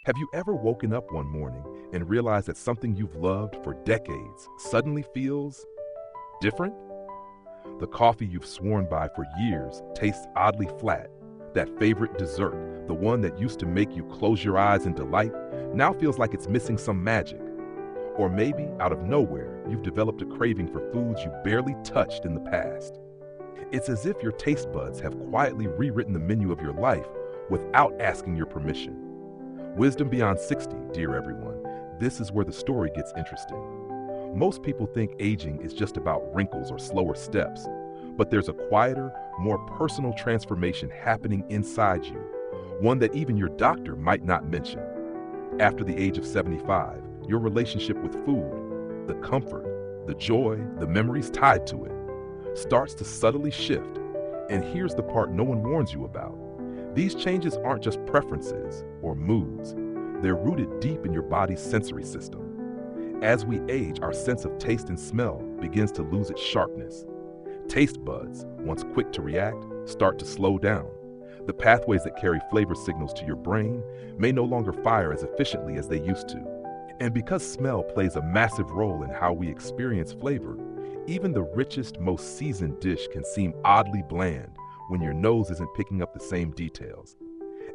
Have you ever woken up one morning and realized that something you've loved for decades suddenly feels different? The coffee you've sworn by for years tastes oddly flat. That favorite dessert, the one that used to make you close your eyes in delight, now feels like it's missing some magic. Or maybe, out of nowhere, you've developed a craving for foods you barely touched in the past. It's as if your taste buds have quietly rewritten the menu of your life without asking your permission. Wisdom beyond 60, dear everyone, this is where the story gets interesting. Most people think aging is just about wrinkles or slower steps, but there's a quieter, more personal transformation happening inside you, one that even your doctor might not mention. After the age of 75, your relationship with food, the comfort, the joy, the memories tied to it, starts to subtly shift. And here's the part no one warns you about. These changes aren't just preferences or moods. They're rooted deep in your body's sensory system. As we age, our sense of taste and smell begins to lose its sharpness. Taste buds, once quick to react, start to slow down. The pathways that carry flavor signals to your brain may no longer fire as efficiently as they used to. And because smell plays a massive role in how we experience flavor, even the richest, most seasoned dish can seem oddly bland when your nose isn't picking up the same details.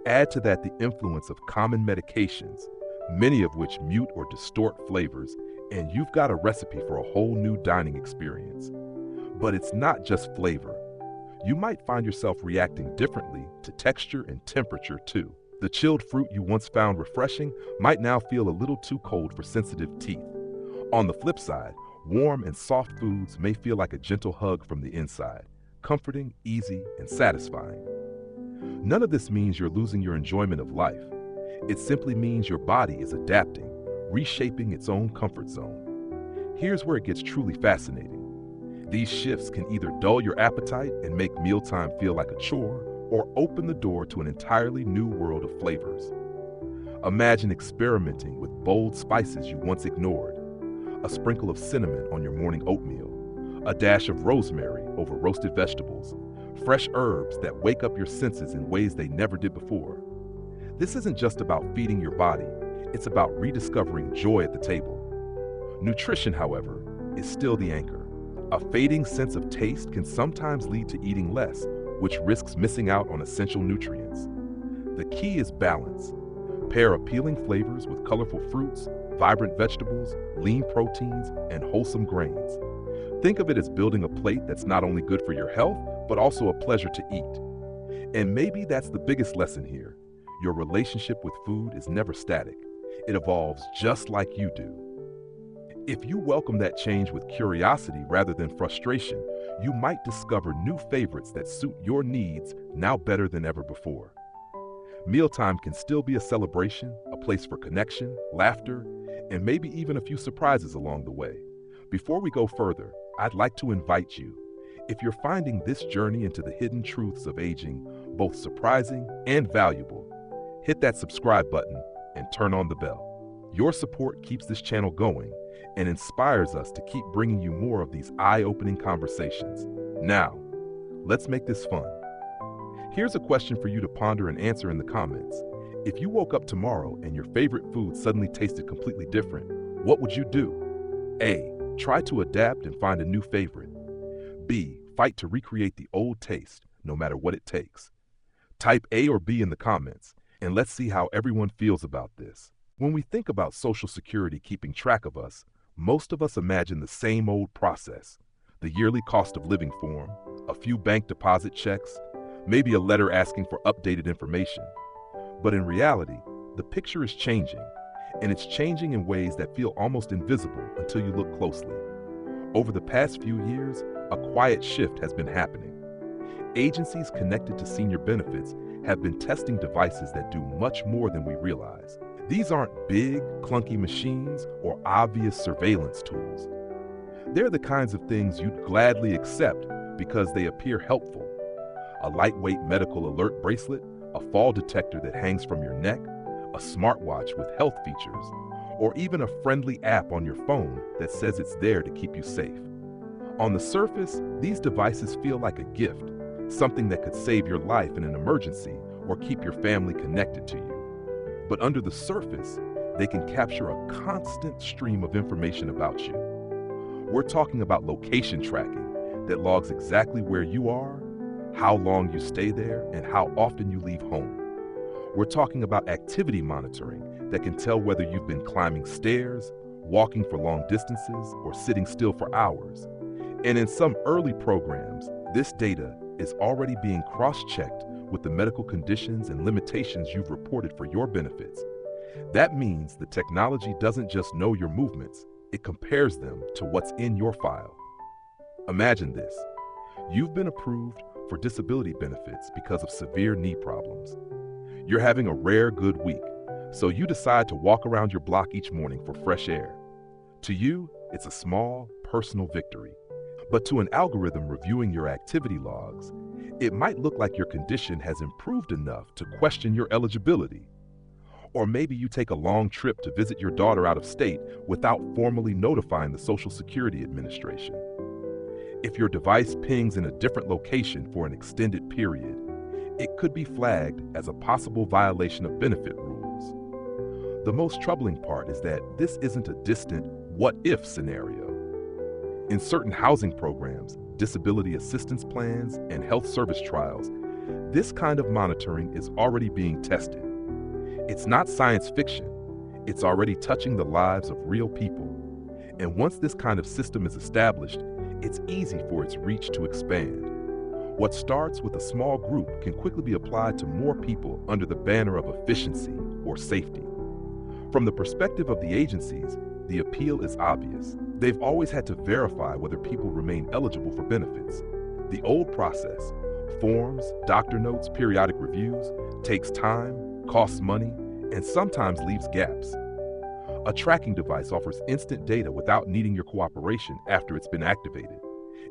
Add to that the influence of common medications, many of which mute or distort flavors, and you've got a recipe for a whole new dining experience. But it's not just flavor. You might find yourself reacting differently to texture and temperature too. The chilled fruit you once found refreshing might now feel a little too cold for sensitive teeth. On the flip side, warm and soft foods may feel like a gentle hug from the inside, comforting, easy, and satisfying. None of this means you're losing your enjoyment of life. It simply means your body is adapting, reshaping its own comfort zone. Here's where it gets truly fascinating. These shifts can either dull your appetite and make mealtime feel like a chore, or open the door to an entirely new world of flavors. Imagine experimenting with bold spices you once ignored, a sprinkle of cinnamon on your morning oatmeal, a dash of rosemary over roasted vegetables, fresh herbs that wake up your senses in ways they never did before. This isn't just about feeding your body, it's about rediscovering joy at the table. Nutrition, however, is still the anchor. A fading sense of taste can sometimes lead to eating less, which risks missing out on essential nutrients. The key is balance. Pair appealing flavors with colorful fruits, vibrant vegetables, lean proteins, and wholesome grains. Think of it as building a plate that's not only good for your health, but also a pleasure to eat. And maybe that's the biggest lesson here. Your relationship with food is never static. It evolves just like you do. If you welcome that change with curiosity rather than frustration, you might discover new favorites that suit your needs now better than ever before. Mealtime can still be a celebration, a place for connection, laughter, and maybe even a few surprises along the way. Before we go further, I'd like to invite you, if you're finding this journey into the hidden truths of aging both surprising and valuable, hit that subscribe button and turn on the bell. Your support keeps this channel going and inspires us to keep bringing you more of these eye-opening conversations. Now, let's make this fun. Here's a question for you to ponder and answer in the comments. If you woke up tomorrow and your favorite food suddenly tasted completely different, what would you do? A. Try to adapt and find a new favorite. B. Fight to recreate the old taste, no matter what it takes. Type A or B in the comments, and let's see how everyone feels about this. When we think about Social Security keeping track of us, most of us imagine the same old process. The yearly cost of living form, a few bank deposit checks, maybe a letter asking for updated information. But in reality, the picture is changing, and it's changing in ways that feel almost invisible until you look closely. Over the past few years, a quiet shift has been happening. Agencies connected to senior benefits have been testing devices that do much more than we realize. These aren't big, clunky machines or obvious surveillance tools. They're the kinds of things you'd gladly accept because they appear helpful. A lightweight medical alert bracelet, a fall detector that hangs from your neck, a smartwatch with health features, or even a friendly app on your phone that says it's there to keep you safe. On the surface, these devices feel like a gift, something that could save your life in an emergency or keep your family connected to you. But under the surface, they can capture a constant stream of information about you. We're talking about location tracking that logs exactly where you are, how long you stay there, and how often you leave home. We're talking about activity monitoring that can tell whether you've been climbing stairs, walking for long distances, or sitting still for hours. And in some early programs, this data is already being cross-checked with the medical conditions and limitations you've reported for your benefits. That means the technology doesn't just know your movements, it compares them to what's in your file. Imagine this. You've been approved for disability benefits because of severe knee problems. You're having a rare good week, so you decide to walk around your block each morning for fresh air. To you, it's a small, personal victory. But to an algorithm reviewing your activity logs, it might look like your condition has improved enough to question your eligibility. Or maybe you take a long trip to visit your daughter out of state without formally notifying the Social Security Administration. If your device pings in a different location for an extended period, it could be flagged as a possible violation of benefit rules. The most troubling part is that this isn't a distant what-if scenario. In certain housing programs, disability assistance plans, and health service trials, this kind of monitoring is already being tested. It's not science fiction. It's already touching the lives of real people. And once this kind of system is established, it's easy for its reach to expand. What starts with a small group can quickly be applied to more people under the banner of efficiency or safety. From the perspective of the agencies, the appeal is obvious. They've always had to verify whether people remain eligible for benefits. The old process, forms, doctor notes, periodic reviews, takes time, costs money, and sometimes leaves gaps. A tracking device offers instant data without needing your cooperation after it's been activated.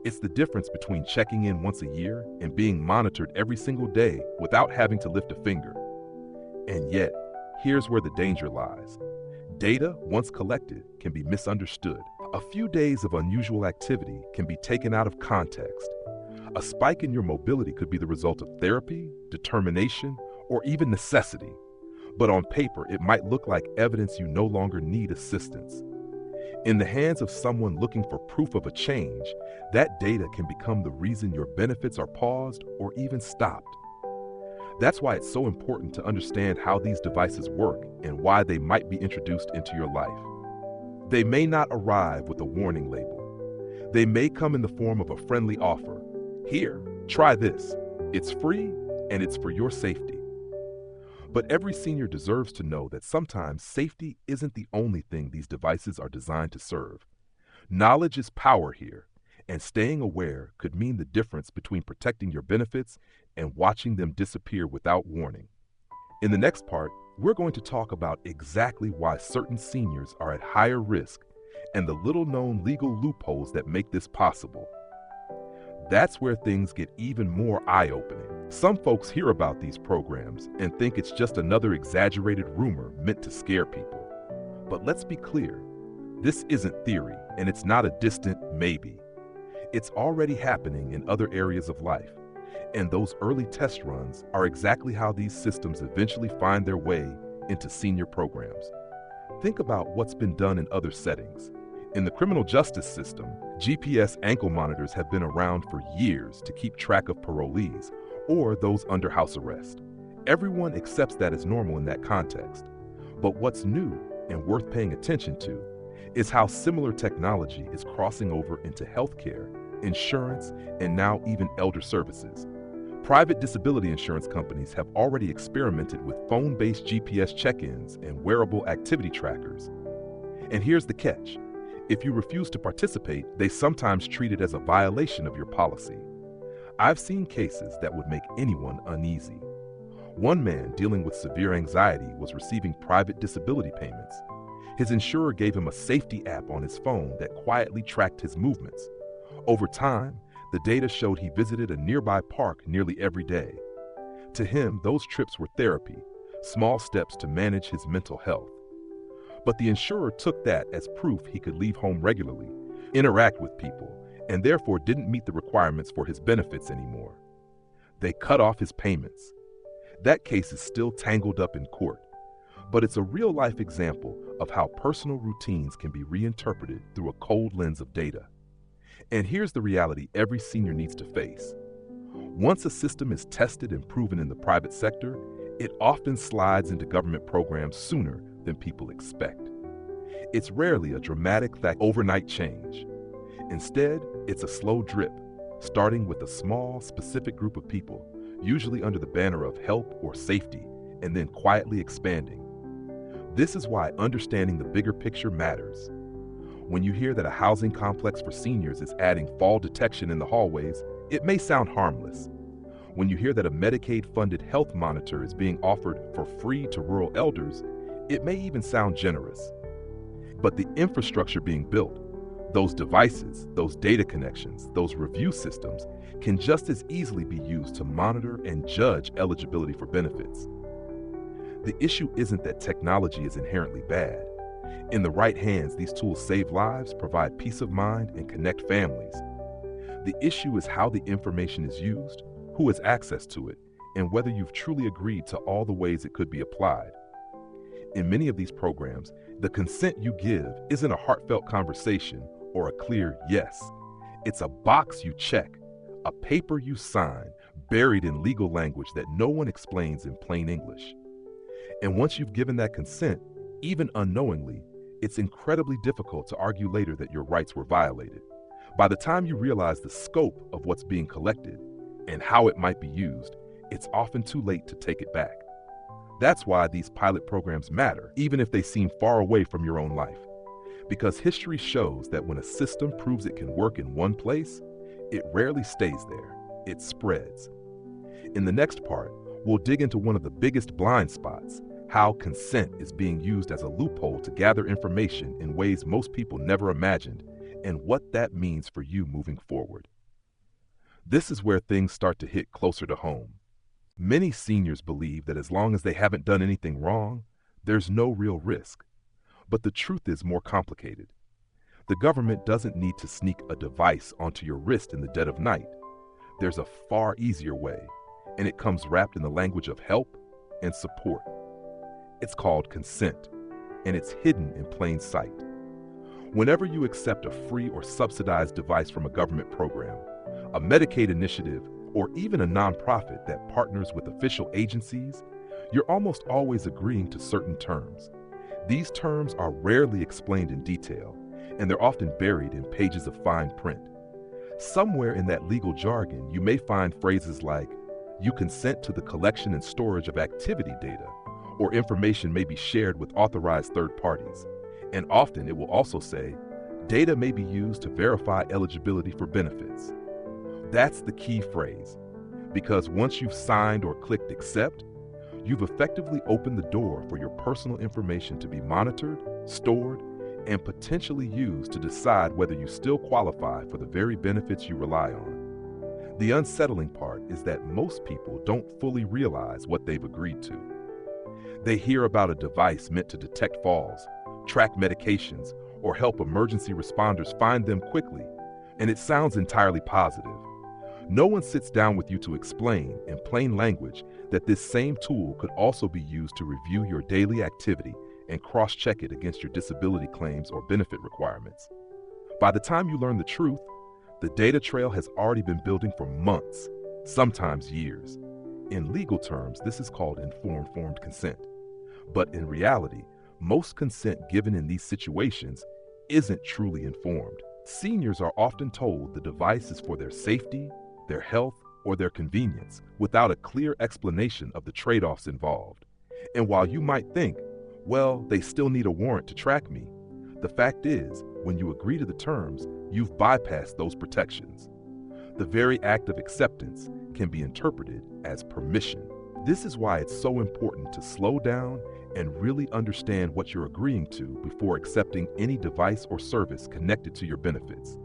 It's the difference between checking in once a year and being monitored every single day without having to lift a finger. And yet, here's where the danger lies. Data, once collected, can be misunderstood. A few days of unusual activity can be taken out of context. A spike in your mobility could be the result of therapy, determination, or even necessity. But on paper, it might look like evidence you no longer need assistance. In the hands of someone looking for proof of a change, that data can become the reason your benefits are paused or even stopped. That's why it's so important to understand how these devices work and why they might be introduced into your life. They may not arrive with a warning label. They may come in the form of a friendly offer. Here, try this. It's free and it's for your safety. But every senior deserves to know that sometimes safety isn't the only thing these devices are designed to serve. Knowledge is power here, and staying aware could mean the difference between protecting your benefits and watching them disappear without warning. In the next part, we're going to talk about exactly why certain seniors are at higher risk and the little-known legal loopholes that make this possible. That's where things get even more eye-opening. Some folks hear about these programs and think it's just another exaggerated rumor meant to scare people. But let's be clear, this isn't theory, and it's not a distant maybe. It's already happening in other areas of life, and those early test runs are exactly how these systems eventually find their way into senior programs. Think about what's been done in other settings. In the criminal justice system, GPS ankle monitors have been around for years to keep track of parolees or those under house arrest. Everyone accepts that as normal in that context. But what's new and worth paying attention to is how similar technology is crossing over into healthcare, insurance, and now even elder services. Private disability insurance companies have already experimented with phone-based GPS check-ins and wearable activity trackers. And here's the catch. If you refuse to participate, they sometimes treat it as a violation of your policy. I've seen cases that would make anyone uneasy. One man dealing with severe anxiety was receiving private disability payments. His insurer gave him a safety app on his phone that quietly tracked his movements. Over time, the data showed he visited a nearby park nearly every day. To him, those trips were therapy, small steps to manage his mental health. But the insurer took that as proof he could leave home regularly, interact with people, and therefore didn't meet the requirements for his benefits anymore. They cut off his payments. That case is still tangled up in court, but it's a real-life example of how personal routines can be reinterpreted through a cold lens of data. And here's the reality every senior needs to face. Once a system is tested and proven in the private sector, it often slides into government programs sooner than people expect. It's rarely a dramatic, overnight change. Instead, it's a slow drip, starting with a small, specific group of people, usually under the banner of help or safety, and then quietly expanding. This is why understanding the bigger picture matters. When you hear that a housing complex for seniors is adding fall detection in the hallways, it may sound harmless. When you hear that a Medicaid-funded health monitor is being offered for free to rural elders, it may even sound generous. But the infrastructure being built, those devices, those data connections, those review systems, can just as easily be used to monitor and judge eligibility for benefits. The issue isn't that technology is inherently bad. In the right hands, these tools save lives, provide peace of mind, and connect families. The issue is how the information is used, who has access to it, and whether you've truly agreed to all the ways it could be applied. In many of these programs, the consent you give isn't a heartfelt conversation or a clear yes. It's a box you check, a paper you sign, buried in legal language that no one explains in plain English. And once you've given that consent, even unknowingly, it's incredibly difficult to argue later that your rights were violated. By the time you realize the scope of what's being collected and how it might be used, it's often too late to take it back. That's why these pilot programs matter, even if they seem far away from your own life. Because history shows that when a system proves it can work in one place, it rarely stays there, it spreads. In the next part, we'll dig into one of the biggest blind spots, how consent is being used as a loophole to gather information in ways most people never imagined, and what that means for you moving forward. This is where things start to hit closer to home. Many seniors believe that as long as they haven't done anything wrong, there's no real risk. But the truth is more complicated. The government doesn't need to sneak a device onto your wrist in the dead of night. There's a far easier way, and it comes wrapped in the language of help and support. It's called consent, and it's hidden in plain sight. Whenever you accept a free or subsidized device from a government program, a Medicaid initiative, or even a nonprofit that partners with official agencies, you're almost always agreeing to certain terms. These terms are rarely explained in detail, and they're often buried in pages of fine print. Somewhere in that legal jargon, you may find phrases like, "You consent to the collection and storage of activity data," or information may be shared with authorized third parties. And often it will also say, "Data may be used to verify eligibility for benefits." That's the key phrase, because once you've signed or clicked accept, you've effectively opened the door for your personal information to be monitored, stored, and potentially used to decide whether you still qualify for the very benefits you rely on. The unsettling part is that most people don't fully realize what they've agreed to. They hear about a device meant to detect falls, track medications, or help emergency responders find them quickly, and it sounds entirely positive. No one sits down with you to explain, in plain language, that this same tool could also be used to review your daily activity and cross-check it against your disability claims or benefit requirements. By the time you learn the truth, the data trail has already been building for months, sometimes years. In legal terms, this is called informed consent. But in reality, most consent given in these situations isn't truly informed. Seniors are often told the device is for their safety, their health, or their convenience, without a clear explanation of the trade-offs involved. And while you might think, well, they still need a warrant to track me, the fact is, when you agree to the terms, you've bypassed those protections. The very act of acceptance can be interpreted as permission. This is why it's so important to slow down and really understand what you're agreeing to before accepting any device or service connected to your benefits.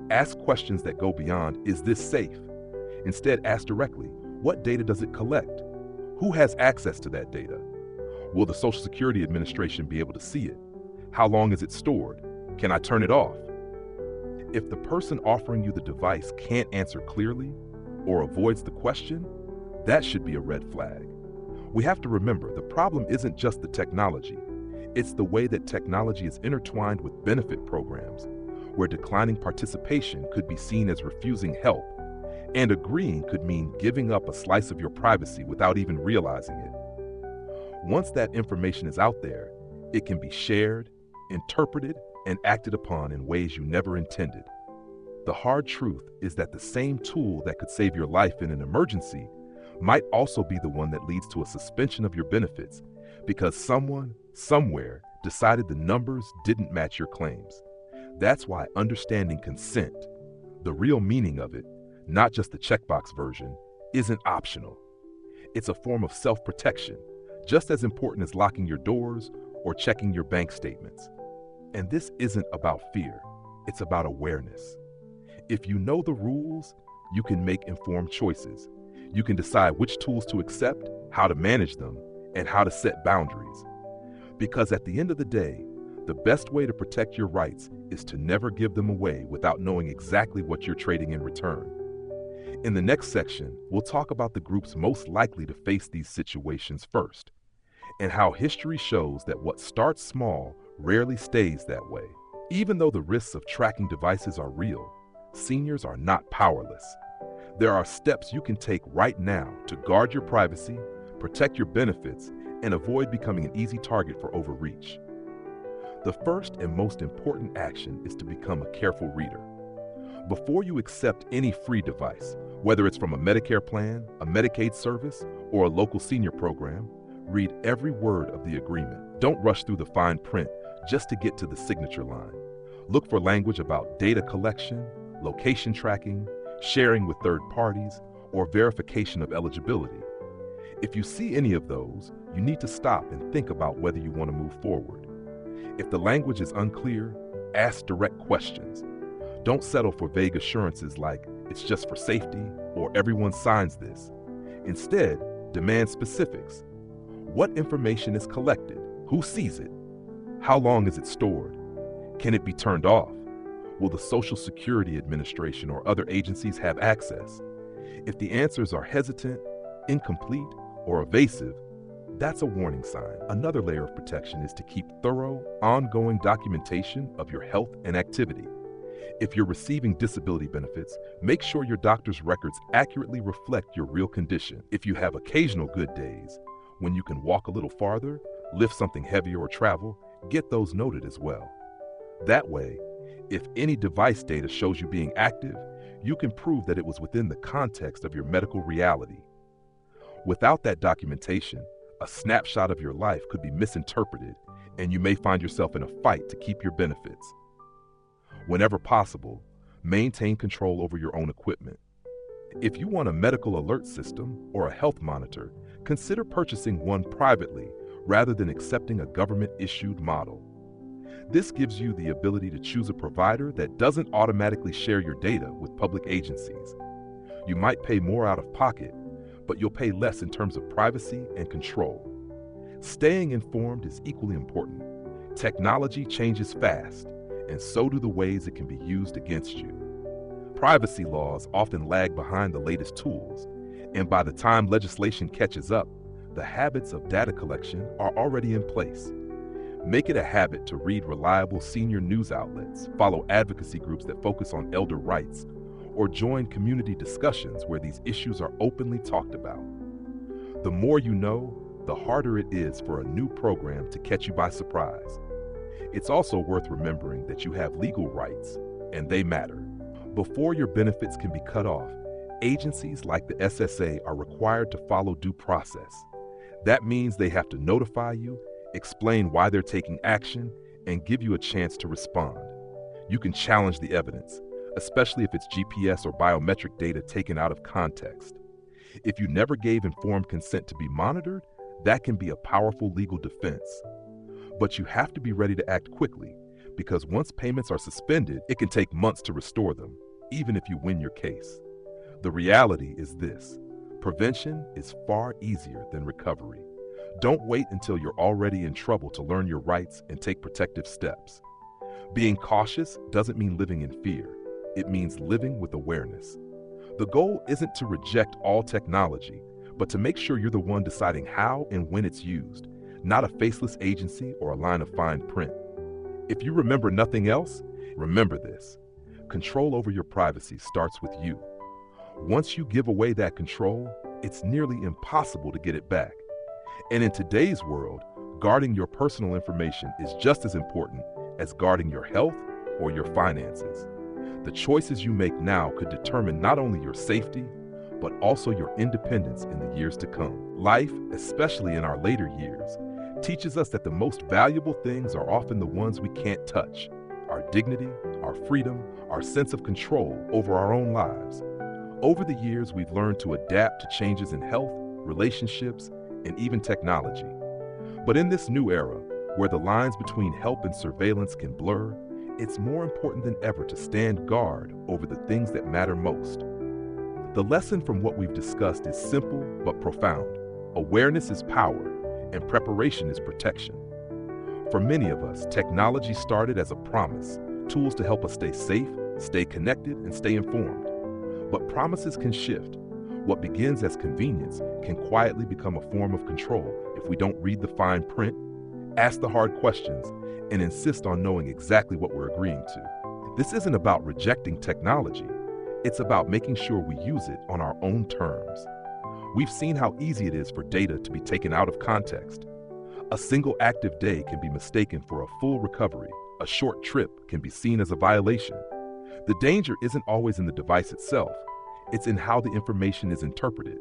Ask questions that go beyond, "Is this safe?" Instead, ask directly, "What data does it collect? Who has access to that data? Will the Social Security Administration be able to see it? How long is it stored? Can I turn it off?" If the person offering you the device can't answer clearly or avoids the question, that should be a red flag. We have to remember the problem isn't just the technology, it's the way that technology is intertwined with benefit programs, where declining participation could be seen as refusing help, and agreeing could mean giving up a slice of your privacy without even realizing it. Once that information is out there, it can be shared, interpreted, and acted upon in ways you never intended. The hard truth is that the same tool that could save your life in an emergency might also be the one that leads to a suspension of your benefits because someone, somewhere, decided the numbers didn't match your claims. That's why understanding consent, the real meaning of it, not just the checkbox version, isn't optional. It's a form of self-protection, just as important as locking your doors or checking your bank statements. And this isn't about fear, it's about awareness. If you know the rules, you can make informed choices. You can decide which tools to accept, how to manage them, and how to set boundaries. Because at the end of the day, the best way to protect your rights is to never give them away without knowing exactly what you're trading in return. In the next section, we'll talk about the groups most likely to face these situations first, and how history shows that what starts small rarely stays that way. Even though the risks of tracking devices are real, seniors are not powerless. There are steps you can take right now to guard your privacy, protect your benefits, and avoid becoming an easy target for overreach. The first and most important action is to become a careful reader. Before you accept any free device, whether it's from a Medicare plan, a Medicaid service, or a local senior program, read every word of the agreement. Don't rush through the fine print just to get to the signature line. Look for language about data collection, location tracking, sharing with third parties, or verification of eligibility. If you see any of those, you need to stop and think about whether you want to move forward. If the language is unclear, ask direct questions. Don't settle for vague assurances like, it's just for safety, or everyone signs this. Instead, demand specifics. What information is collected? Who sees it? How long is it stored? Can it be turned off? Will the Social Security Administration or other agencies have access? If the answers are hesitant, incomplete, or evasive, that's a warning sign. Another layer of protection is to keep thorough, ongoing documentation of your health and activity. If you're receiving disability benefits, make sure your doctor's records accurately reflect your real condition. If you have occasional good days, when you can walk a little farther, lift something heavier, or travel, get those noted as well. That way, if any device data shows you being active, you can prove that it was within the context of your medical reality. Without that documentation, a snapshot of your life could be misinterpreted, and you may find yourself in a fight to keep your benefits. Whenever possible, maintain control over your own equipment. If you want a medical alert system or a health monitor, consider purchasing one privately rather than accepting a government-issued model. This gives you the ability to choose a provider that doesn't automatically share your data with public agencies. You might pay more out of pocket, but you'll pay less in terms of privacy and control. Staying informed is equally important. Technology changes fast, and so do the ways it can be used against you. Privacy laws often lag behind the latest tools, and by the time legislation catches up, the habits of data collection are already in place. Make it a habit to read reliable senior news outlets, follow advocacy groups that focus on elder rights, or join community discussions where these issues are openly talked about. The more you know, the harder it is for a new program to catch you by surprise. It's also worth remembering that you have legal rights, and they matter. Before your benefits can be cut off, agencies like the SSA are required to follow due process. That means they have to notify you, explain why they're taking action, and give you a chance to respond. You can challenge the evidence, especially if it's GPS or biometric data taken out of context. If you never gave informed consent to be monitored, that can be a powerful legal defense. But you have to be ready to act quickly, because once payments are suspended, it can take months to restore them, even if you win your case. The reality is this: prevention is far easier than recovery. Don't wait until you're already in trouble to learn your rights and take protective steps. Being cautious doesn't mean living in fear. it means living with awareness. The goal isn't to reject all technology, but to make sure you're the one deciding how and when it's used, not a faceless agency or a line of fine print. If you remember nothing else, remember this: control over your privacy starts with you. Once you give away that control, it's nearly impossible to get it back. And in today's world, guarding your personal information is just as important as guarding your health or your finances. The choices you make now could determine not only your safety, but also your independence in the years to come. Life, especially in our later years, teaches us that the most valuable things are often the ones we can't touch: our dignity, our freedom, our sense of control over our own lives. Over the years, we've learned to adapt to changes in health, relationships, and even technology. But in this new era, where the lines between help and surveillance can blur, it's more important than ever to stand guard over the things that matter most. The lesson from what we've discussed is simple but profound. Awareness is power, and preparation is protection. For many of us, technology started as a promise, tools to help us stay safe, stay connected, and stay informed. But promises can shift. What begins as convenience can quietly become a form of control if we don't read the fine print, ask the hard questions, and insist on knowing exactly what we're agreeing to. This isn't about rejecting technology. It's about making sure we use it on our own terms. We've seen how easy it is for data to be taken out of context. A single active day can be mistaken for a full recovery. A short trip can be seen as a violation. The danger isn't always in the device itself. It's in how the information is interpreted.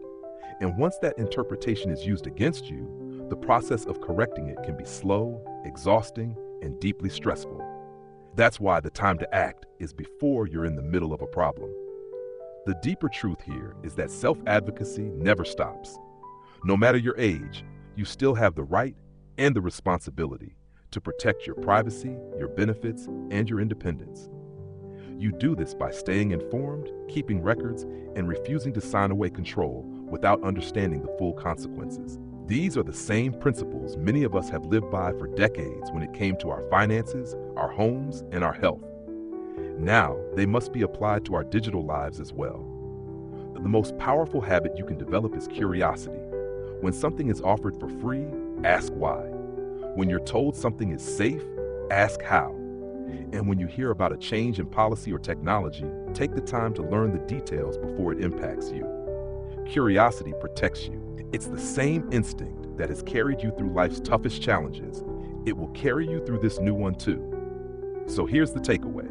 And once that interpretation is used against you, the process of correcting it can be slow, exhausting, and deeply stressful. That's why the time to act is before you're in the middle of a problem. The deeper truth here is that self-advocacy never stops. No matter your age, you still have the right and the responsibility to protect your privacy, your benefits, and your independence. You do this by staying informed, keeping records, and refusing to sign away control without understanding the full consequences. These are the same principles many of us have lived by for decades when it came to our finances, our homes, and our health. Now, they must be applied to our digital lives as well. The most powerful habit you can develop is curiosity. When something is offered for free, ask why. When you're told something is safe, ask how. And when you hear about a change in policy or technology, take the time to learn the details before it impacts you. Curiosity protects you. It's the same instinct that has carried you through life's toughest challenges. It will carry you through this new one too. So here's the takeaway.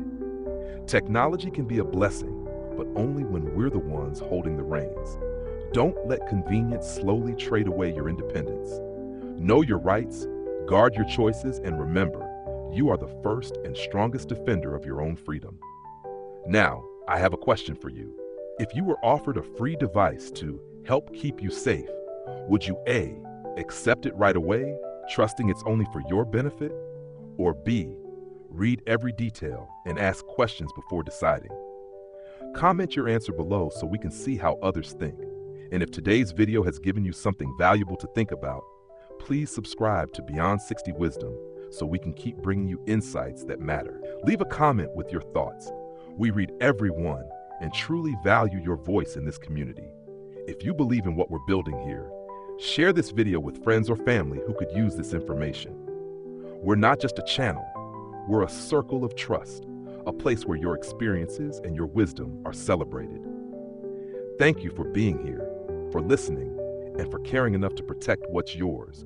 Technology can be a blessing, but only when we're the ones holding the reins. Don't let convenience slowly trade away your independence. Know your rights, guard your choices, and remember, you are the first and strongest defender of your own freedom. Now, I have a question for you. If you were offered a free device to help keep you safe, would you A, accept it right away, trusting it's only for your benefit? Or B, read every detail and ask questions before deciding? Comment your answer below so we can see how others think. And if today's video has given you something valuable to think about, please subscribe to Beyond 60 Wisdom so we can keep bringing you insights that matter. Leave a comment with your thoughts. We read every one and truly value your voice in this community. If you believe in what we're building here, share this video with friends or family who could use this information. We're not just a channel, we're a circle of trust, a place where your experiences and your wisdom are celebrated. Thank you for being here, for listening, and for caring enough to protect what's yours.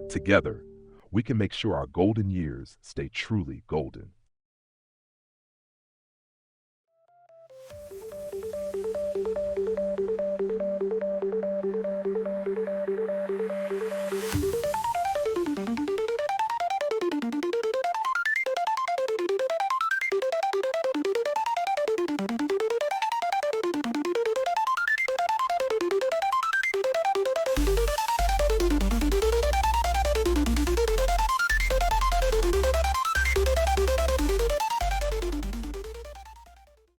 Together, we can make sure our golden years stay truly golden.